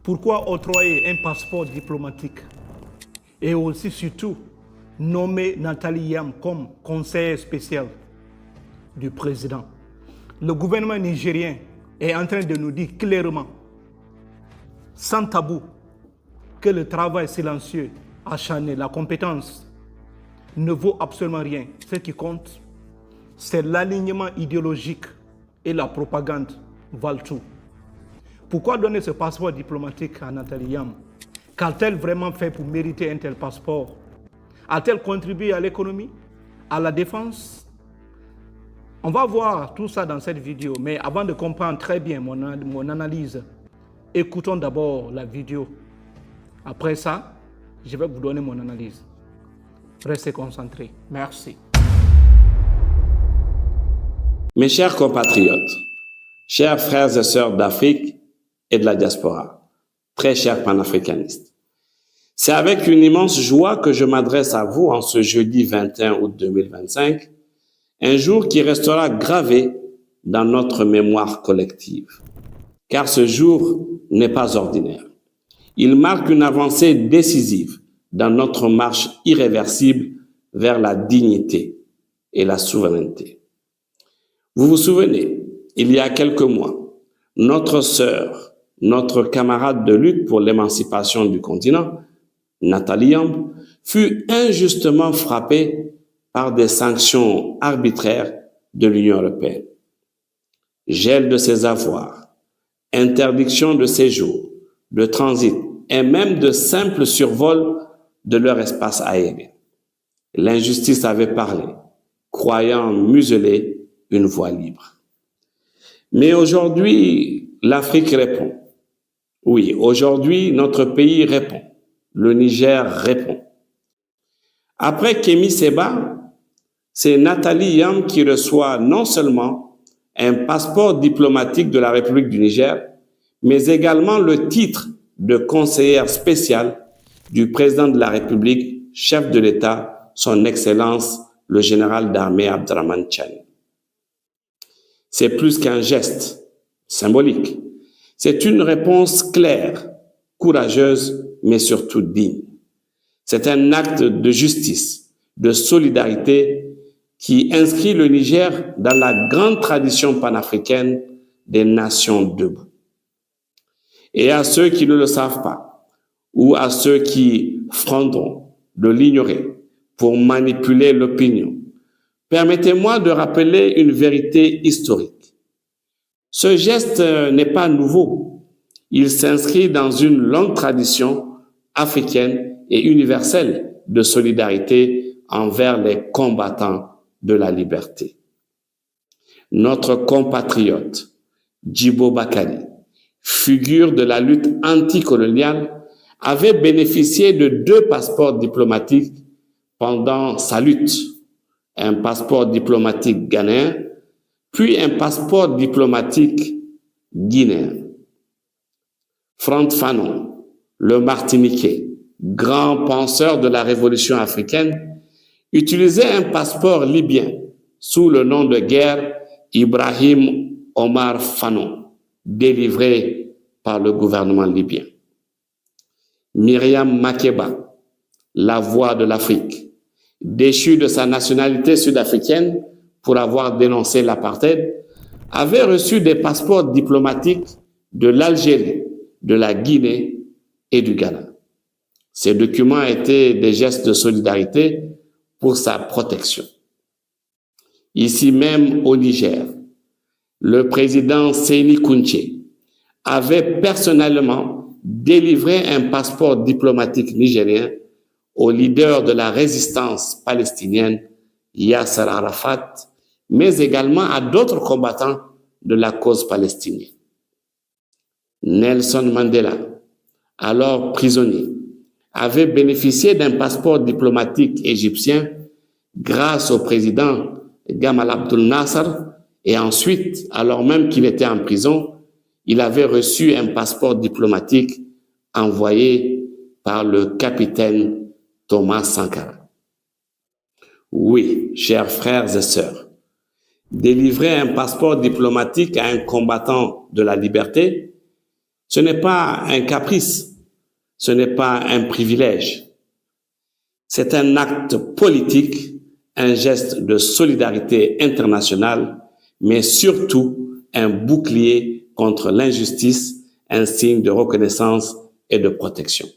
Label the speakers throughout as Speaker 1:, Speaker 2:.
Speaker 1: Pourquoi octroyer un passeport diplomatique et aussi surtout nommer Nathalie Yam comme conseillère spéciale du président? Le gouvernement nigérien est en train de nous dire clairement, sans tabou, que le travail silencieux, acharné, la compétence ne vaut absolument rien. Ce qui compte, c'est l'alignement idéologique et la propagande valent tout. Pourquoi donner ce passeport diplomatique à Nathalie Yam? Qu'a-t-elle vraiment fait pour mériter un tel passeport? A-t-elle contribué à l'économie, à la défense? On va voir tout ça dans cette vidéo, mais avant de comprendre très bien mon analyse, écoutons d'abord la vidéo. Après ça, je vais vous donner mon analyse. Restez concentrés. Merci.
Speaker 2: Mes chers compatriotes, chers frères et sœurs d'Afrique et de la diaspora, très chers panafricanistes, c'est avec une immense joie que je m'adresse à vous en ce jeudi 21 août 2025, un jour qui restera gravé dans notre mémoire collective. Car ce jour n'est pas ordinaire. Il marque une avancée décisive dans notre marche irréversible vers la dignité et la souveraineté. Vous vous souvenez, il y a quelques mois, notre sœur, notre camarade de lutte pour l'émancipation du continent, Nathalie Yam, fut injustement frappée par des sanctions arbitraires de l'Union européenne. Gel de ses avoirs, interdiction de séjour, de transit et même de simple survol de leur espace aérien. L'injustice avait parlé, croyant museler une voie libre. Mais aujourd'hui, l'Afrique répond. Oui, aujourd'hui, notre pays répond. Le Niger répond. Après Kémy Séba, c'est Nathalie Yam qui reçoit non seulement un passeport diplomatique de la République du Niger, mais également le titre de conseillère spéciale du président de la République, chef de l'État, son Excellence, le général d'armée Abdrahmane Tchani. C'est plus qu'un geste symbolique. C'est une réponse claire, courageuse, mais surtout digne. C'est un acte de justice, de solidarité qui inscrit le Niger dans la grande tradition panafricaine des nations debout. Et à ceux qui ne le savent pas, ou à ceux qui fronderont de l'ignorer pour manipuler l'opinion, permettez-moi de rappeler une vérité historique. Ce geste n'est pas nouveau. Il s'inscrit dans une longue tradition africaine et universelle de solidarité envers les combattants de la liberté. Notre compatriote, Djibo Bakary, figure de la lutte anticoloniale, avait bénéficié de 2 passeports diplomatiques pendant sa lutte. Un passeport diplomatique ghanéen, puis un passeport diplomatique guinéen. Frantz Fanon, le Martiniquais, grand penseur de la révolution africaine, utilisait un passeport libyen sous le nom de guerre Ibrahim Omar Fanon, délivré par le gouvernement libyen. Myriam Makeba, la voix de l'Afrique, déchue de sa nationalité sud-africaine pour avoir dénoncé l'apartheid, avait reçu des passeports diplomatiques de l'Algérie, de la Guinée et du Ghana. Ces documents étaient des gestes de solidarité pour sa protection. Ici même au Niger, le président Séni Kountché avait personnellement délivré un passeport diplomatique nigérien au leader de la résistance palestinienne, Yasser Arafat, mais également à d'autres combattants de la cause palestinienne. Nelson Mandela, alors prisonnier, avait bénéficié d'un passeport diplomatique égyptien grâce au président Gamal Abdel Nasser et ensuite, alors même qu'il était en prison, il avait reçu un passeport diplomatique envoyé par le capitaine Thomas Sankara. Oui, chers frères et sœurs, délivrer un passeport diplomatique à un combattant de la liberté, Ce n'est pas un caprice, ce n'est pas un privilège. C'est un acte politique, un geste de solidarité internationale, mais surtout un bouclier contre l'injustice, un signe de reconnaissance et de protection.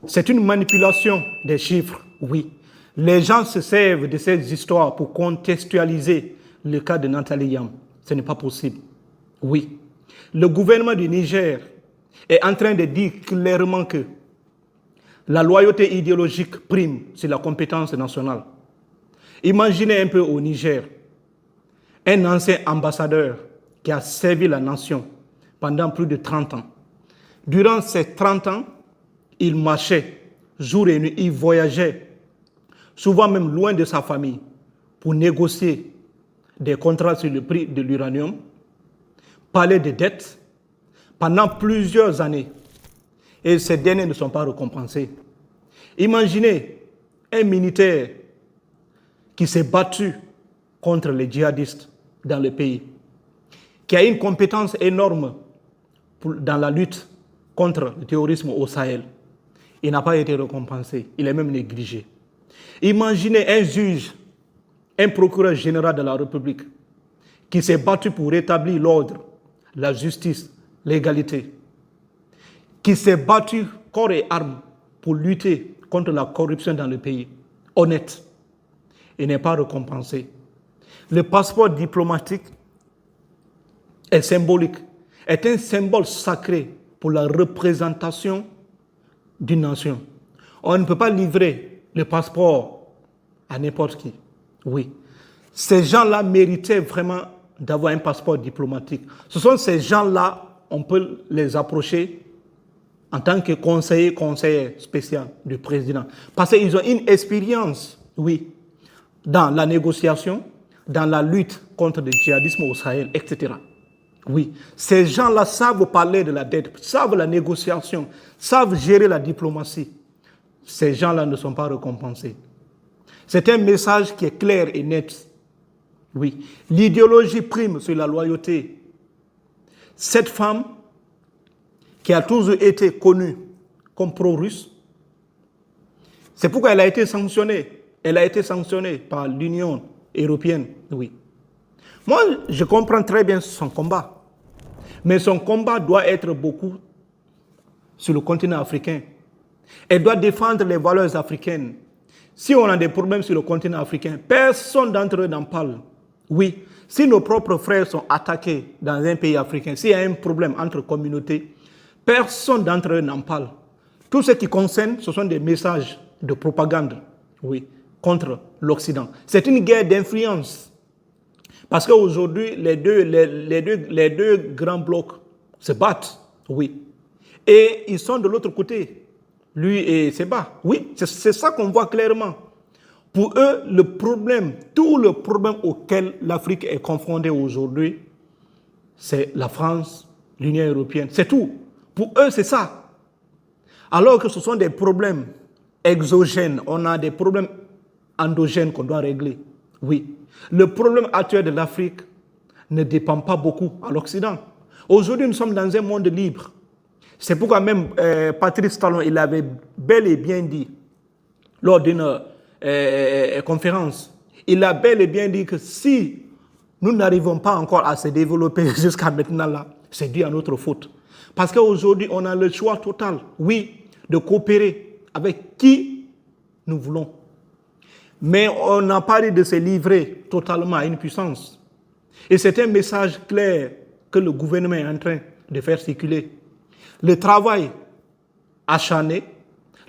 Speaker 1: C'est une manipulation des chiffres, oui. Les gens se servent de ces histoires pour contextualiser le cas de Nathalie Yam. Ce n'est pas possible. Oui. Le gouvernement du Niger est en train de dire clairement que la loyauté idéologique prime sur la compétence nationale. Imaginez un peu au Niger, un ancien ambassadeur qui a servi la nation pendant plus de 30 ans. Durant ces 30 ans, il marchait jour et nuit, il voyageait, souvent même loin de sa famille, pour négocier des contrats sur le prix de l'uranium, parler de dettes pendant plusieurs années. Et ces derniers ne sont pas récompensés. Imaginez un militaire qui s'est battu contre les djihadistes dans le pays, qui a une compétence énorme dans la lutte contre le terrorisme au Sahel. Il n'a pas été récompensé, il est même négligé. Imaginez un juge, un procureur général de la République, qui s'est battu pour rétablir l'ordre, la justice, l'égalité, qui s'est battu corps et âme pour lutter contre la corruption dans le pays, honnête, et n'est pas récompensé. Le passeport diplomatique est symbolique, est un symbole sacré pour la représentation d'une nation. On ne peut pas livrer le passeport à n'importe qui. Oui. Ces gens-là méritaient vraiment d'avoir un passeport diplomatique. Ce sont ces gens-là, on peut les approcher en tant que conseiller spécial du président. Parce qu'ils ont une expérience, oui, dans la négociation, dans la lutte contre le djihadisme au Sahel, etc. Oui, ces gens-là savent parler de la dette, savent la négociation, savent gérer la diplomatie. Ces gens-là ne sont pas récompensés. C'est un message qui est clair et net. Oui, l'idéologie prime sur la loyauté. Cette femme, qui a toujours été connue comme pro-russe, c'est pourquoi elle a été sanctionnée. Elle a été sanctionnée par l'Union européenne, oui. Moi, je comprends très bien son combat. Mais son combat doit être beaucoup sur le continent africain. Elle doit défendre les valeurs africaines. Si on a des problèmes sur le continent africain, personne d'entre eux n'en parle. Oui, si nos propres frères sont attaqués dans un pays africain, s'il y a un problème entre communautés, personne d'entre eux n'en parle. Tout ce qui concerne, ce sont des messages de propagande, oui, contre l'Occident. C'est une guerre d'influence. Parce qu'aujourd'hui, les deux grands blocs se battent, oui. Et ils sont de l'autre côté, lui et Seba. Oui, c'est ça qu'on voit clairement. Pour eux, le problème, tout le problème auquel l'Afrique est confrontée aujourd'hui, c'est la France, l'Union européenne, c'est tout. Pour eux, c'est ça. Alors que ce sont des problèmes exogènes, on a des problèmes endogènes qu'on doit régler. Oui. Le problème actuel de l'Afrique ne dépend pas beaucoup à l'Occident. Aujourd'hui, nous sommes dans un monde libre. C'est pourquoi même Patrice Talon, il avait bel et bien dit, lors d'une conférence, il a bel et bien dit que si nous n'arrivons pas encore à se développer jusqu'à maintenant, là, c'est dû à notre faute. Parce qu'aujourd'hui, on a le choix total, oui, de coopérer avec qui nous voulons. Mais on n'a pas dit de se livrer totalement à une puissance. Et c'est un message clair que le gouvernement est en train de faire circuler. Le travail acharné,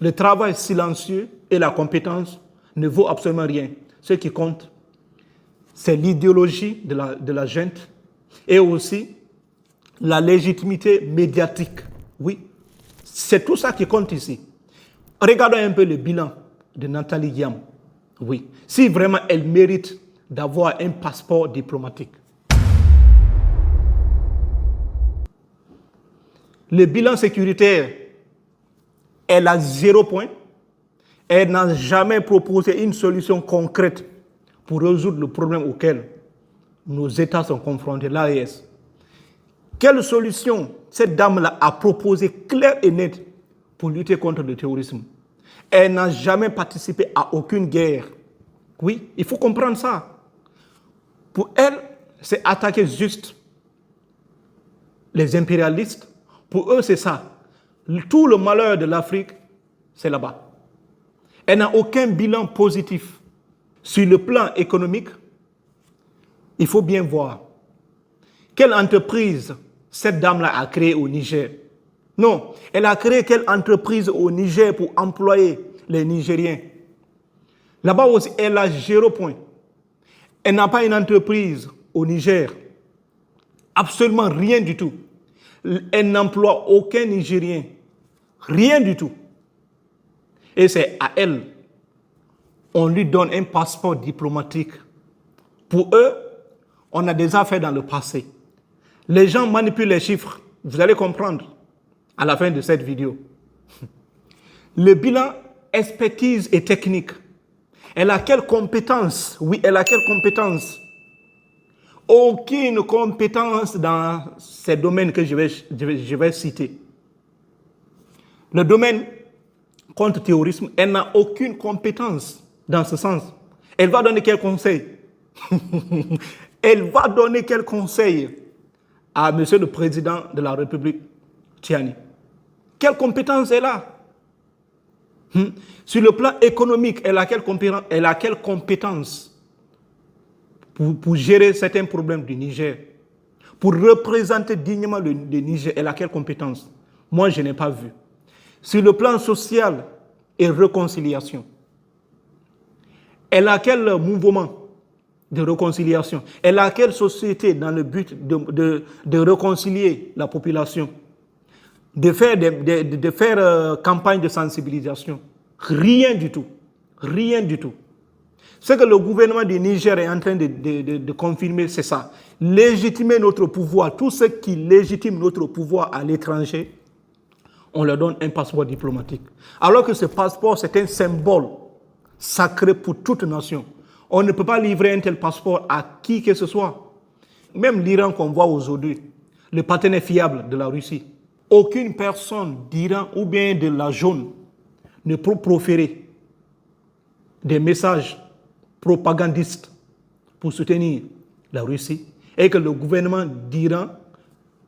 Speaker 1: le travail silencieux et la compétence ne vaut absolument rien. Ce qui compte, c'est l'idéologie de la junte et aussi la légitimité médiatique. Oui, c'est tout ça qui compte ici. Regardons un peu le bilan de Nathalie Yam. Oui, si vraiment elle mérite d'avoir un passeport diplomatique. Le bilan sécuritaire, elle a 0 point. Elle n'a jamais proposé une solution concrète pour résoudre le problème auquel nos États sont confrontés, l'AES. Quelle solution cette dame-là a proposée claire et nette pour lutter contre le terrorisme? Elle n'a jamais participé à aucune guerre. Oui, il faut comprendre ça. Pour elle, c'est attaquer juste les impérialistes. Pour eux, c'est ça. Tout le malheur de l'Afrique, c'est là-bas. Elle n'a aucun bilan positif. Sur le plan économique, il faut bien voir quelle entreprise cette dame-là a créée au Niger. Non, elle a créé quelle entreprise au Niger pour employer les Nigériens. Là-bas aussi, elle a 0 point. Elle n'a pas une entreprise au Niger. Absolument rien du tout. Elle n'emploie aucun Nigérien. Rien du tout. Et c'est à elle. On lui donne un passeport diplomatique. Pour eux, on a déjà fait dans le passé. Les gens manipulent les chiffres. Vous allez comprendre à la fin de cette vidéo. Le bilan, expertise et technique. Elle a quelle compétence? Oui, elle a quelle compétence? Aucune compétence dans ces domaines que je vais citer. Le domaine contre le terrorisme, elle n'a aucune compétence dans ce sens. Elle va donner quel conseil? Elle va donner quel conseil à Monsieur le Président de la République, Tiani? Quelle compétence elle a? Sur le plan économique, elle a quelle compétence pour gérer certains problèmes du Niger? Pour représenter dignement le Niger, elle a quelle compétence? Moi, je n'ai pas vu. Sur le plan social et réconciliation, elle a quel mouvement de réconciliation? Elle a quelle société dans le but de réconcilier la population? De faire campagne de sensibilisation? Rien du tout. Rien du tout. Ce que le gouvernement du Niger est en train de confirmer, c'est ça. Légitimer notre pouvoir. Tout ce qui légitime notre pouvoir à l'étranger, on leur donne un passeport diplomatique. Alors que ce passeport, c'est un symbole sacré pour toute nation. On ne peut pas livrer un tel passeport à qui que ce soit. Même l'Iran qu'on voit aujourd'hui, le partenaire fiable de la Russie. Aucune personne d'Iran ou bien de la zone ne peut proférer des messages propagandistes pour soutenir la Russie et que le gouvernement d'Iran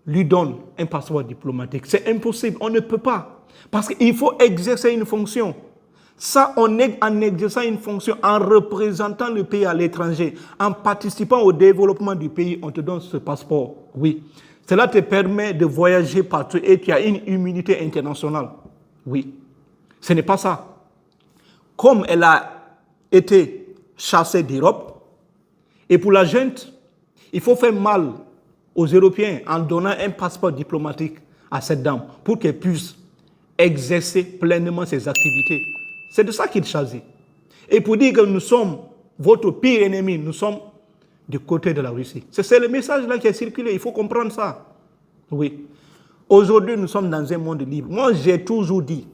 Speaker 1: lui donne un passeport diplomatique. C'est impossible, on ne peut pas. Parce qu'il faut exercer une fonction. Ça, on est en exerçant une fonction, en représentant le pays à l'étranger, en participant au développement du pays, on te donne ce passeport. Oui. Cela te permet de voyager partout et tu as une immunité internationale. Oui. Ce n'est pas ça. Comme elle a été chassée d'Europe, et pour la junte, il faut faire mal aux Européens en donnant un passeport diplomatique à cette dame pour qu'elle puisse exercer pleinement ses activités. C'est de ça qu'il s'agit. Et pour dire que nous sommes votre pire ennemi, nous sommes du côté de la Russie. C'est le message là qui a circulé, il faut comprendre ça. Oui. Aujourd'hui, nous sommes dans un monde libre. Moi, j'ai toujours dit,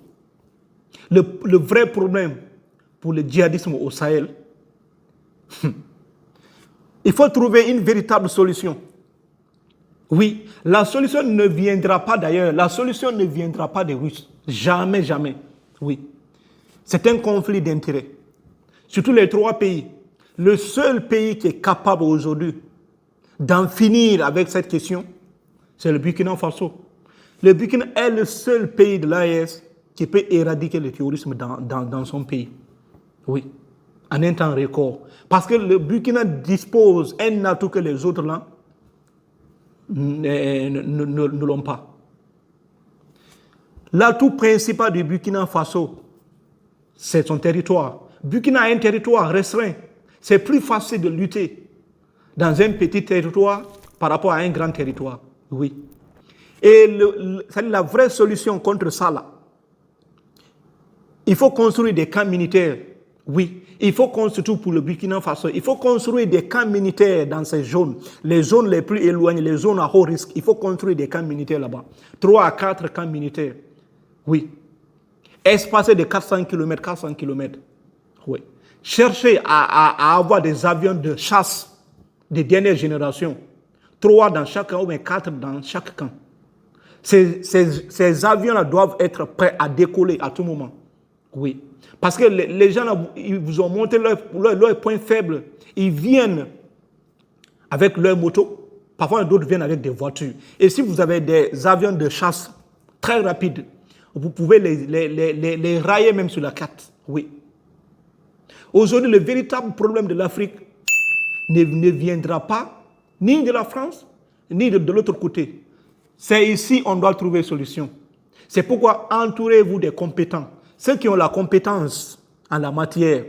Speaker 1: le vrai problème pour le djihadisme au Sahel, il faut trouver une véritable solution. Oui, la solution ne viendra pas d'ailleurs, la solution ne viendra pas des Russes. Jamais, jamais. Oui. C'est un conflit d'intérêts. Surtout les 3 pays. Le seul pays qui est capable aujourd'hui d'en finir avec cette question, c'est le Burkina Faso. Le Burkina est le seul pays de l'AES qui peut éradiquer le terrorisme dans son pays. Oui, en un temps record. Parce que le Burkina dispose d'un atout que les autres là ne l'ont pas. L'atout principal du Burkina Faso, c'est son territoire. Burkina a un territoire restreint. C'est plus facile de lutter dans un petit territoire par rapport à un grand territoire. Oui. Et la vraie solution contre ça, là, il faut construire des camps militaires. Oui. Il faut construire pour le Burkina Faso. Il faut construire des camps militaires dans ces zones. Les zones les plus éloignées, les zones à haut risque. Il faut construire des camps militaires là-bas. 3 à 4 camps militaires. Oui. Espacés de 400 km. Oui. Chercher à avoir des avions de chasse de dernière génération. 3 dans chaque camp ou bien 4 dans chaque camp. Ces avions-là doivent être prêts à décoller à tout moment. Oui. Parce que les gens, là, ils vous ont montré leur point faible. Ils viennent avec leur moto. Parfois, d'autres viennent avec des voitures. Et si vous avez des avions de chasse très rapides, vous pouvez les railler même sur la carte. Oui. Aujourd'hui, le véritable problème de l'Afrique ne viendra pas ni de la France, ni de l'autre côté. C'est ici qu'on doit trouver une solution. C'est pourquoi entourez-vous des compétents. Ceux qui ont la compétence en la matière.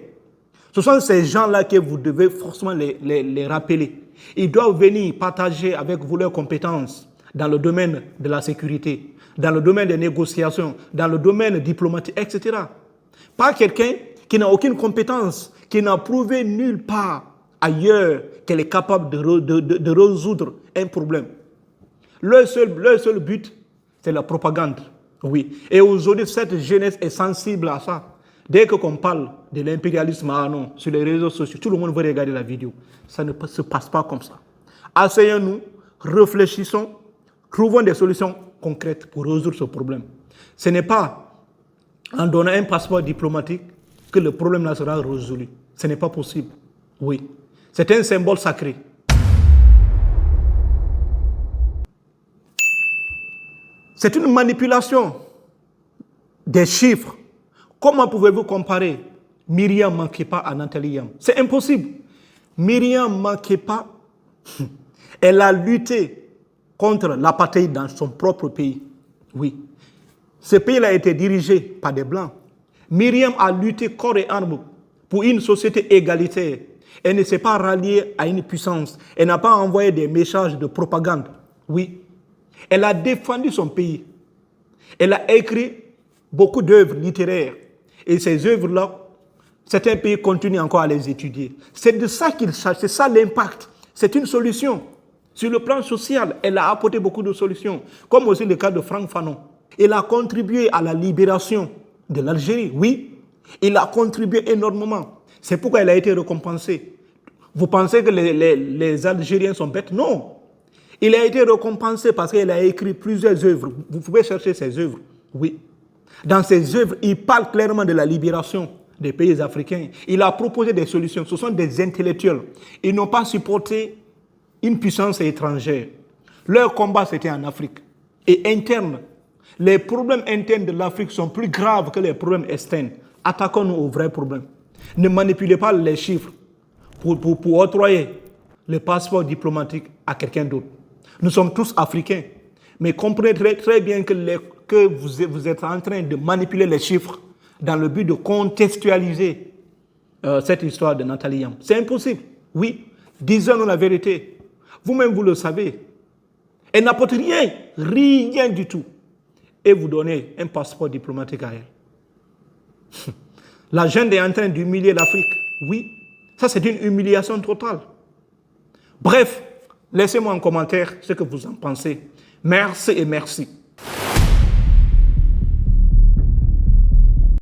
Speaker 1: Ce sont ces gens-là que vous devez forcément les rappeler. Ils doivent venir partager avec vous leurs compétences dans le domaine de la sécurité, dans le domaine des négociations, dans le domaine diplomatique, etc. Pas quelqu'un qui n'a aucune compétence, qui n'a prouvé nulle part ailleurs qu'elle est capable de résoudre un problème. Leur seul but, c'est la propagande. Oui. Et aujourd'hui, cette jeunesse est sensible à ça. Dès qu'on parle de l'impérialisme, ah non, sur les réseaux sociaux, tout le monde veut regarder la vidéo. Ça ne se passe pas comme ça. Asseyons-nous, réfléchissons, trouvons des solutions concrètes pour résoudre ce problème. Ce n'est pas en donnant un passeport diplomatique que le problème là sera résolu. Ce n'est pas possible. Oui. C'est un symbole sacré. C'est une manipulation des chiffres. Comment pouvez-vous comparer Myriam Makeba à Nathalie Yam? C'est impossible. Myriam Makeba, elle a lutté contre l'apartheid dans son propre pays. Oui. Ce pays-là a été dirigé par des Blancs. Myriam a lutté corps et âme pour une société égalitaire. Elle ne s'est pas ralliée à une puissance. Elle n'a pas envoyé des messages de propagande. Oui. Elle a défendu son pays. Elle a écrit beaucoup d'œuvres littéraires. Et ces œuvres-là, certains pays continuent encore à les étudier. C'est de ça qu'il s'agit, c'est ça l'impact. C'est une solution. Sur le plan social, elle a apporté beaucoup de solutions. Comme aussi le cas de Franck Fanon. Il a contribué à la libération de l'Algérie, oui. Il a contribué énormément. C'est pourquoi elle a été récompensée. Vous pensez que les Algériens sont bêtes? Non. Il a été récompensé parce qu'il a écrit plusieurs œuvres. Vous pouvez chercher ses œuvres. Oui. Dans ses œuvres, il parle clairement de la libération des pays africains. Il a proposé des solutions. Ce sont des intellectuels. Ils n'ont pas supporté une puissance étrangère. Leur combat, c'était en Afrique. Et interne. Les problèmes internes de l'Afrique sont plus graves que les problèmes externes. Attaquons-nous aux vrais problèmes. Ne manipulez pas les chiffres pour octroyer le passeport diplomatique à quelqu'un d'autre. Nous sommes tous africains. Mais comprenez très bien que vous êtes en train de manipuler les chiffres dans le but de contextualiser cette histoire de Nathalie Yam. C'est impossible. Oui, disons-nous la vérité. Vous-même, vous le savez. Elle n'apporte rien du tout. Et vous donnez un passeport diplomatique à elle. La jeune est en train d'humilier l'Afrique. Oui, ça c'est une humiliation totale. Bref, laissez-moi en commentaire ce que vous en pensez. Merci et merci.